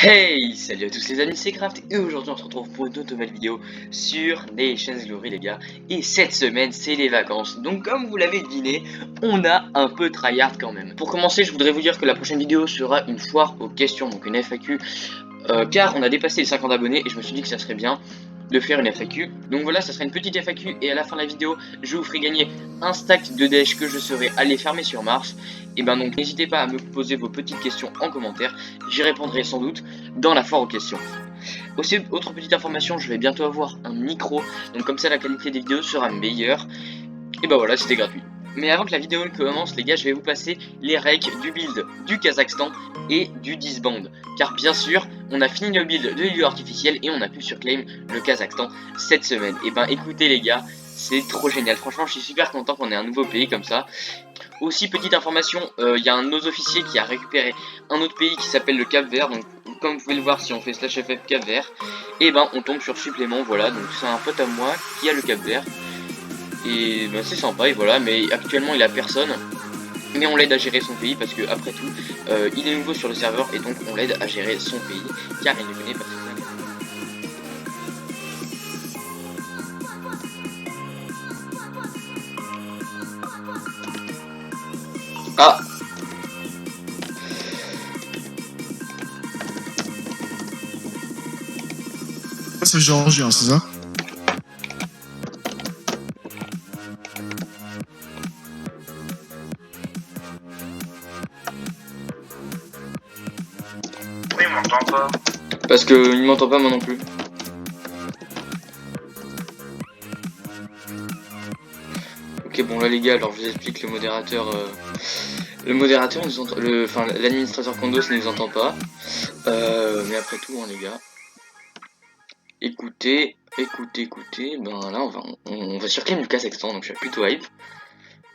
Hey, salut à tous les amis, c'est Craft et aujourd'hui on se retrouve pour une toute nouvelle vidéo sur Nations Glory les gars. Et cette semaine c'est les vacances, donc comme vous l'avez deviné, on a un peu tryhard quand même. Pour commencer, je voudrais vous dire que la prochaine vidéo sera une foire aux questions, donc une FAQ, car on a dépassé les 50 abonnés et je me suis dit que ça serait bien de faire une FAQ. Donc voilà, ça sera une petite FAQ et à la fin de la vidéo, je vous ferai gagner un stack de dèche que je serai allé fermer sur Mars. Et ben donc n'hésitez pas à me poser vos petites questions en commentaire, j'y répondrai sans doute dans la foire aux questions. Aussi, autre petite information, je vais bientôt avoir un micro, donc comme ça la qualité des vidéos sera meilleure. Et bah voilà, c'était gratuit. Mais avant que la vidéo commence, les gars, je vais vous passer les règles du build du Kazakhstan et du disband. Car bien sûr, on a fini le build de l'île artificielle et on a pu surclaim le Kazakhstan cette semaine. Et ben écoutez les gars, c'est trop génial. Franchement, je suis super content qu'on ait un nouveau pays comme ça. Aussi, petite information, il y a un de nos officiers qui a récupéré un autre pays qui s'appelle le Cap Vert. Donc comme vous pouvez le voir, si on fait /ff Cap Vert, et ben on tombe sur supplément. Voilà, donc c'est un pote à moi qui a le Cap Vert. Et ben, c'est sympa, et voilà, mais actuellement il a personne. Mais on l'aide à gérer son pays parce que après tout, il est nouveau sur le serveur et donc on l'aide à gérer son pays car il ne connaît pas très bien. Ah, C'est géorgien, c'est ça? Oui, il m'entend pas. parce que il m'entend pas moi non plus. Ok, bon là les gars, alors je vous explique le modérateur. Le modérateur nous entend, enfin l'administrateur Condos ne nous entend pas. Mais après tout, hein, les gars. Écoutez, ben là on va surclaim du Kazakhstan, donc je suis plutôt hype.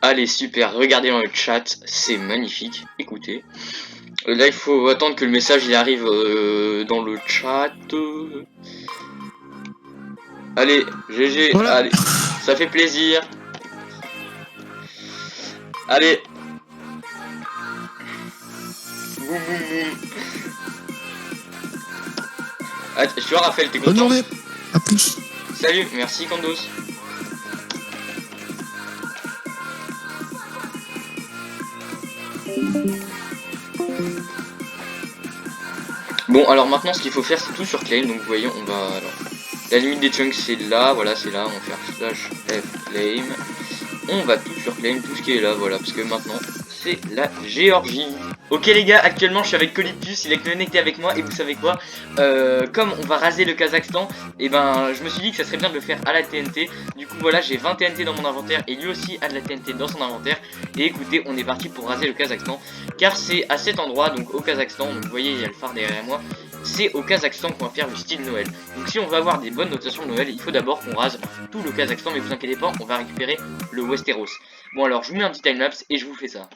Allez, super, regardez dans le chat, c'est magnifique, écoutez. Là il faut attendre que le message il arrive dans le chat. Allez, GG, Voilà. allez, ça fait plaisir. Allez. Boum boum boum. Ah, tu vois Raphaël, t'es Bonne content? journée. À plus. Salut, merci Kandos. Bon, alors maintenant ce qu'il faut faire c'est tout sur claim, donc vous voyez on va alors la limite des chunks c'est là, voilà c'est là, on va faire /f claim. On va tout sur claim, tout ce qui est là, voilà, parce que maintenant c'est la Géorgie. Ok les gars, actuellement je suis avec Colyptus, il est connecté avec moi et vous savez quoi, comme on va raser le Kazakhstan, et ben je me suis dit que ça serait bien de le faire à la TNT. Du coup voilà, j'ai 20 TNT dans mon inventaire et lui aussi a de la TNT dans son inventaire. Et écoutez, on est parti pour raser le Kazakhstan, car c'est à cet endroit, donc au Kazakhstan, donc vous voyez il y a le phare derrière moi, c'est au Kazakhstan qu'on va faire le style Noël. Donc si on veut avoir des bonnes notations de Noël, il faut d'abord qu'on rase tout le Kazakhstan, mais vous inquiétez pas, on va récupérer le Westeros. Bon alors je vous mets un petit timelapse et je vous fais ça.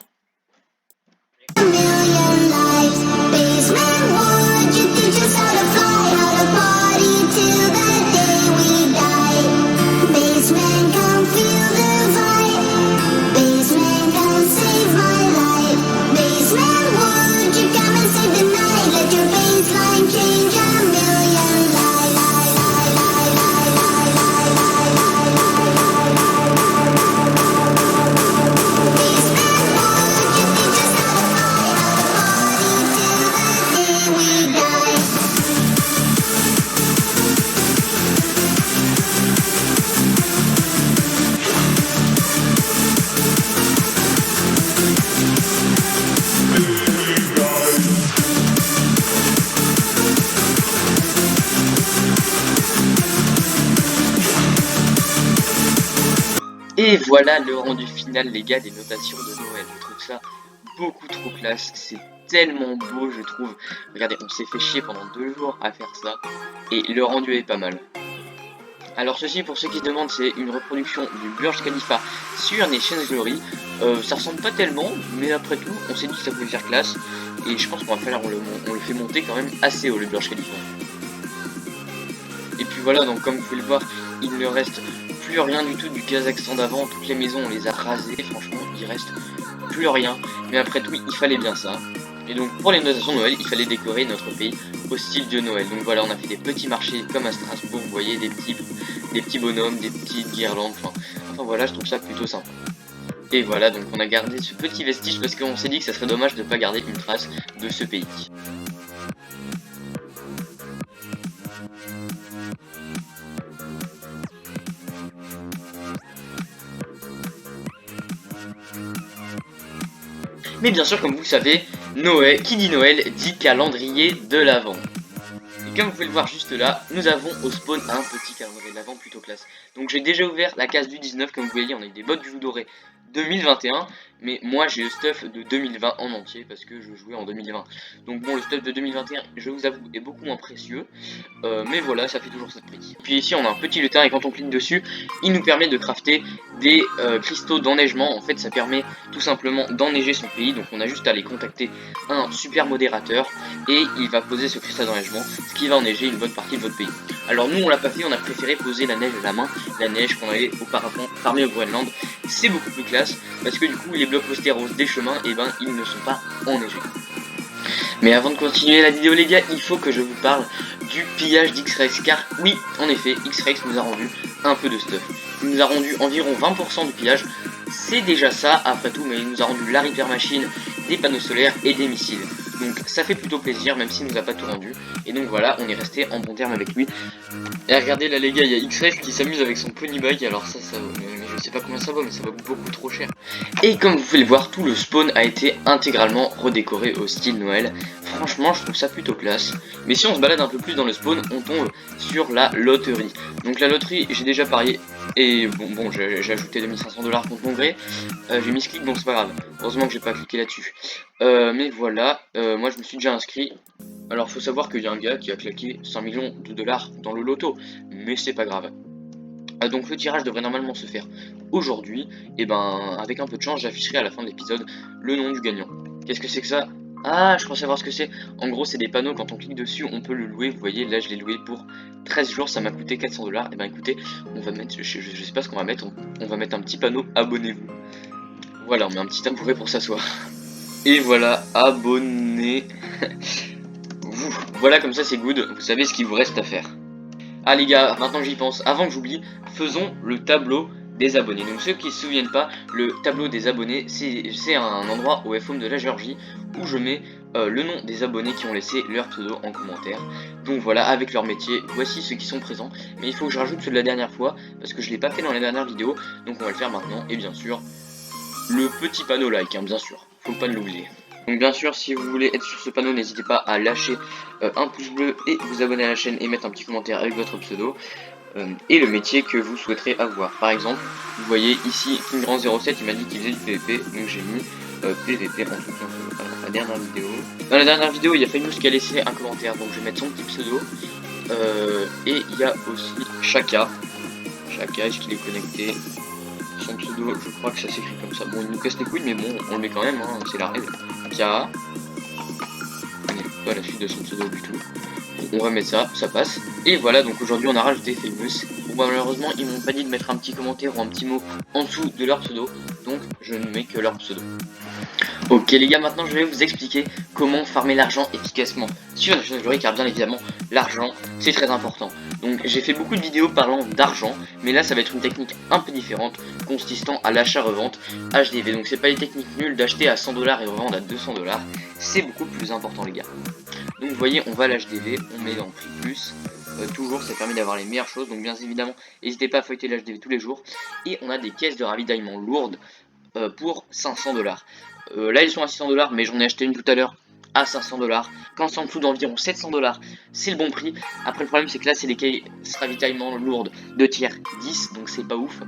Et voilà le rendu final les gars des notations de Noël. Je trouve ça beaucoup trop classe, c'est tellement beau je trouve. Regardez, on s'est fait chier pendant 2 jours à faire ça et le rendu est pas mal. Alors ceci, pour ceux qui se demandent, c'est une reproduction du Burj Khalifa sur Nations Glory. Ça ressemble pas tellement, mais après tout, on s'est dit que ça pouvait faire classe. Et je pense qu'on va falloir, on le fait monter quand même assez haut le Burj Khalifa. Et puis voilà, donc comme vous pouvez le voir, il ne reste plus rien du tout du Kazakhstan d'avant. Toutes les maisons on les a rasées, franchement il reste plus rien. Mais après tout il fallait bien ça. Et donc pour les notations de Noël, il fallait décorer notre pays au style de Noël. Donc voilà, on a fait des petits marchés comme à Strasbourg, vous voyez, des petits bonhommes, des petites guirlandes, enfin voilà, je trouve ça plutôt sympa. Et voilà, donc on a gardé ce petit vestige parce qu'on s'est dit que ça serait dommage de ne pas garder une trace de ce pays. Mais bien sûr, comme vous le savez, Noël, qui dit Noël, dit calendrier de l'Avent. Et comme vous pouvez le voir juste là, nous avons au spawn un petit calendrier de l'Avent plutôt classe. Donc j'ai déjà ouvert la case du 19, comme vous voyez, on a eu des bottes du joug doré 2021, mais moi j'ai le stuff de 2020 en entier parce que je jouais en 2020. Donc bon, le stuff de 2021, je vous avoue, est beaucoup moins précieux, mais voilà, ça fait toujours cette prix. Puis ici on a un petit lutin et quand on clique dessus, il nous permet de crafter des cristaux d'enneigement. En fait, ça permet tout simplement d'enneiger son pays. Donc on a juste à aller contacter un super modérateur et il va poser ce cristal d'enneigement, ce qui va enneiger une bonne partie de votre pays. Alors nous on l'a pas fait, on a préféré poser la neige à la main, la neige qu'on avait auparavant farmée au Groenland. C'est beaucoup plus classe parce que du coup les blocs Westeros des chemins, et ben ils ne sont pas enneigés. Mais avant de continuer la vidéo les gars, il faut que je vous parle du pillage d'X-Rex, car oui, en effet, X-Rex nous a rendu un peu de stuff. Il nous a rendu environ 20% du pillage, c'est déjà ça après tout, mais il nous a rendu la Reaper Machine, des panneaux solaires et des missiles. Donc ça fait plutôt plaisir, même s'il nous a pas tout rendu. Et donc voilà, on est resté en bon terme avec lui. Et regardez là les gars, il y a X-Rex qui s'amuse avec son pony bike, alors ça je sais pas combien ça vaut, mais ça va beaucoup trop cher. Et comme vous pouvez le voir, tout le spawn a été intégralement redécoré au style Noël. Franchement, je trouve ça plutôt classe. Mais si on se balade un peu plus dans le spawn, on tombe sur la loterie. Donc la loterie, j'ai déjà parié. Et bon j'ai ajouté 2500 $ contre mon gré. J'ai mis ce clic, donc c'est pas grave. Heureusement que j'ai pas cliqué là-dessus. Mais voilà, moi je me suis déjà inscrit. Alors faut savoir qu'il y a un gars qui a claqué 5 millions de dollars dans le loto. Mais c'est pas grave. Donc le tirage devrait normalement se faire aujourd'hui. Et ben avec un peu de chance, j'afficherai à la fin de l'épisode le nom du gagnant. Qu'est-ce que c'est que ça? Ah, je crois savoir ce que c'est. En gros, c'est des panneaux, quand on clique dessus, on peut le louer. Vous voyez, là, je l'ai loué pour 13 jours, ça m'a coûté 400 $. Et ben écoutez, on va mettre, je sais pas ce qu'on va mettre, on va mettre un petit panneau, abonnez-vous. Voilà, on met un petit tabouret pour s'asseoir. Et voilà, abonnez-vous. Voilà, comme ça, c'est good, vous savez ce qu'il vous reste à faire. Ah les gars, maintenant que j'y pense, avant que j'oublie, faisons le tableau des abonnés. Donc ceux qui ne se souviennent pas, le tableau des abonnés, c'est un endroit au FOM de la Géorgie où je mets le nom des abonnés qui ont laissé leur pseudo en commentaire. Donc voilà, avec leur métier, voici ceux qui sont présents. Mais il faut que je rajoute ceux de la dernière fois, parce que je ne l'ai pas fait dans la dernière vidéo. Donc on va le faire maintenant, et bien sûr, le petit panneau like, hein, bien sûr, faut pas l'oublier. Donc bien sûr, si vous voulez être sur ce panneau, n'hésitez pas à lâcher un pouce bleu et vous abonner à la chaîne et mettre un petit commentaire avec votre pseudo et le métier que vous souhaiterez avoir. Par exemple, vous voyez ici KingGrand07, il m'a dit qu'il faisait du PVP, donc j'ai mis PVP en soutien dans la dernière vidéo. Dans la dernière vidéo, il y a Famous qui a laissé un commentaire, donc je vais mettre son petit pseudo. Et il y a aussi Chaka. Chaka, est-ce qu'il est connecté? Son pseudo, je crois que ça s'écrit comme ça. Bon, il nous casse les couilles, mais bon, on le met quand même, hein, c'est la règle. Kara. On n'est pas à la suite de son pseudo du tout. On va mettre ça, ça passe. Et voilà, donc aujourd'hui on a rajouté Famous. Bon, malheureusement, ils m'ont pas dit de mettre un petit commentaire ou un petit mot en dessous de leur pseudo. Donc je ne mets que leur pseudo. Ok les gars, maintenant je vais vous expliquer comment farmer l'argent efficacement sur les Glory, car bien évidemment l'argent c'est très important. Donc j'ai fait beaucoup de vidéos parlant d'argent, mais là ça va être une technique un peu différente consistant à l'achat-revente HDV. Donc c'est pas une technique nulle d'acheter à 100 $ et revendre à 200 $, c'est beaucoup plus important les gars. Donc vous voyez, on va à l'HDV, on met dans prix plus, toujours ça permet d'avoir les meilleures choses. Donc bien évidemment n'hésitez pas à feuilleter l'HDV tous les jours. Et on a des caisses de ravitaillement lourdes pour 500 $. Là ils sont à 600 $, mais j'en ai acheté une tout à l'heure à 500 $. Quand c'est en dessous d'environ 700 $, c'est le bon prix. Après le problème c'est que là c'est des caisses ravitaillement lourdes de tier 10, donc c'est pas ouf.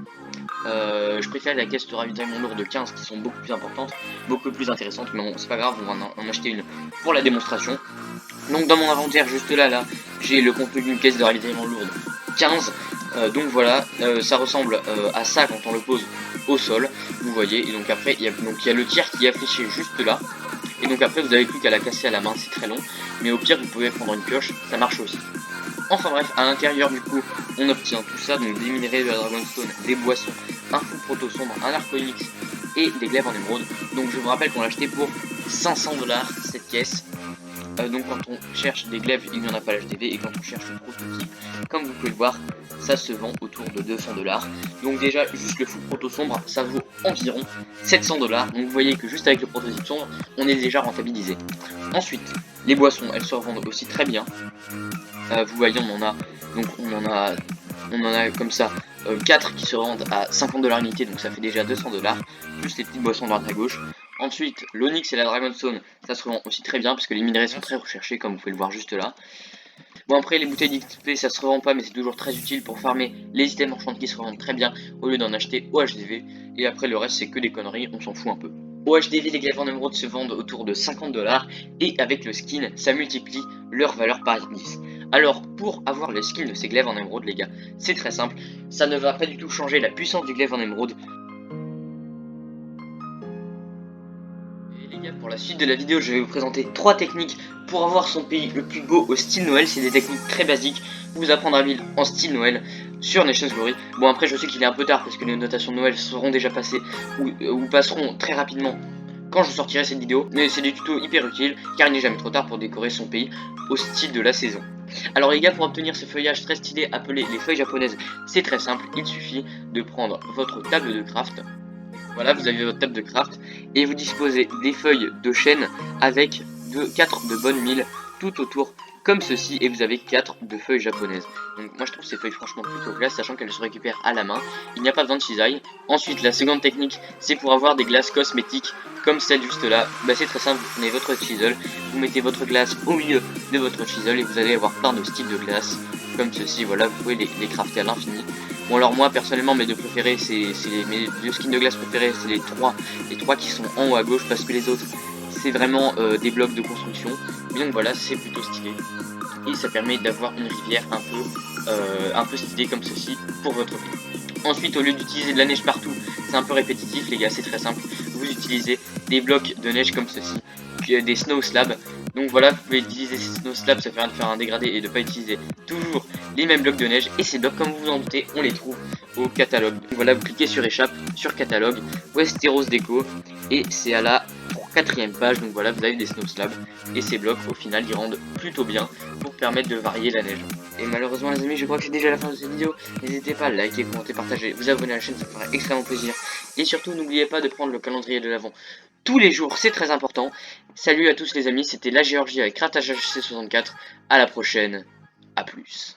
Je préfère la caisse de ravitaillement lourde de 15 qui sont beaucoup plus importantes, beaucoup plus intéressantes, mais bon, c'est pas grave, on va en acheter une pour la démonstration. Donc dans mon inventaire juste là j'ai le contenu d'une caisse de ravitaillement lourde 15. Donc voilà, ça ressemble à ça quand on le pose au sol, vous voyez. Et donc après il y a le tir qui est affiché juste là. Et donc après vous avez plus qu'à la casser à la main, c'est très long. Mais au pire vous pouvez prendre une pioche, ça marche aussi. Enfin bref, à l'intérieur du coup on obtient tout ça, donc des minerais, de la dragonstone, des boissons, un fou proto sombre, un arconix, et des glaives en émeraude. Donc je vous rappelle qu'on l'a acheté pour 500 $ cette caisse. Donc quand on cherche des glaives, il n'y en a pas à l'HDV, et quand on cherche le prototype, comme vous pouvez le voir, ça se vend autour de 200 $. Donc déjà, juste le full proto sombre, ça vaut environ 700 $. Donc vous voyez que juste avec le prototype sombre, on est déjà rentabilisé. Ensuite, les boissons, elles se revendent aussi très bien. Vous voyez, on en a comme ça 4 qui se vendent à 50 $ unité, donc ça fait déjà 200 $, plus les petites boissons droite à gauche. Ensuite, l'Onyx et la Dragonstone, ça se revend aussi très bien parce que les minerais sont très recherchés, comme vous pouvez le voir juste là. Bon, après, les bouteilles d'XP, ça se revend pas, mais c'est toujours très utile pour farmer les items marchands qui se revendent très bien au lieu d'en acheter au HDV. Et après, le reste, c'est que des conneries, on s'en fout un peu. Au HDV, les glaives en émeraude se vendent autour de 50 $, et avec le skin, ça multiplie leur valeur par 10. Alors, pour avoir le skin de ces glaives en émeraude, les gars, c'est très simple. Ça ne va pas du tout changer la puissance du glaive en émeraude. Et les gars, pour la suite de la vidéo, je vais vous présenter 3 techniques pour avoir son pays le plus beau au style Noël. C'est des techniques très basiques, vous apprendre à build en style Noël sur Nations Glory. Bon, après, je sais qu'il est un peu tard parce que les notations de Noël seront déjà passées ou passeront très rapidement quand je sortirai cette vidéo, mais c'est des tutos hyper utiles car il n'est jamais trop tard pour décorer son pays au style de la saison. Alors les gars, pour obtenir ce feuillage très stylé appelé les feuilles japonaises, c'est très simple, il suffit de prendre votre table de craft. Voilà, vous avez votre table de craft et vous disposez des feuilles de chêne avec 4 de bonnes milles tout autour comme ceci, et vous avez 4 de feuilles japonaises. Donc moi je trouve ces feuilles franchement plutôt classe, sachant qu'elles se récupèrent à la main, il n'y a pas besoin de cisaille. Ensuite, la seconde technique, c'est pour avoir des glaces cosmétiques comme celle juste là. Bah c'est très simple, vous prenez votre chisel, vous mettez votre glace au milieu de votre chisel et vous allez avoir plein de styles de glace comme ceci. Voilà, vous pouvez les crafter à l'infini. Bon, alors moi personnellement, mes deux préférés, mes deux skins de glace préférés, c'est les trois qui sont en haut à gauche, parce que les autres c'est vraiment des blocs de construction. Mais donc voilà, c'est plutôt stylé et ça permet d'avoir une rivière un peu stylée comme ceci pour votre ville. Ensuite, au lieu d'utiliser de la neige partout, c'est un peu répétitif les gars, c'est très simple. Vous utilisez des blocs de neige comme ceci, puis des snow slabs. Donc voilà, vous pouvez utiliser ces snow slabs, ça fait rien de faire un dégradé et de pas utiliser toujours les mêmes blocs de neige. Et ces blocs, comme vous vous en doutez, on les trouve au catalogue. Donc voilà, vous cliquez sur échappe, sur catalogue, Westeros Déco, et c'est à la 4e page. Donc voilà, vous avez des snow slabs et ces blocs au final ils rendent plutôt bien pour permettre de varier la neige. Et malheureusement les amis, je crois que c'est déjà la fin de cette vidéo. N'hésitez pas à liker, commenter, partager, vous abonner à la chaîne, ça me ferait extrêmement plaisir. Et surtout n'oubliez pas de prendre le calendrier de l'Avent tous les jours, c'est très important. Salut à tous les amis, c'était la Géorgie avec Craftage HC64. À la prochaine, à plus.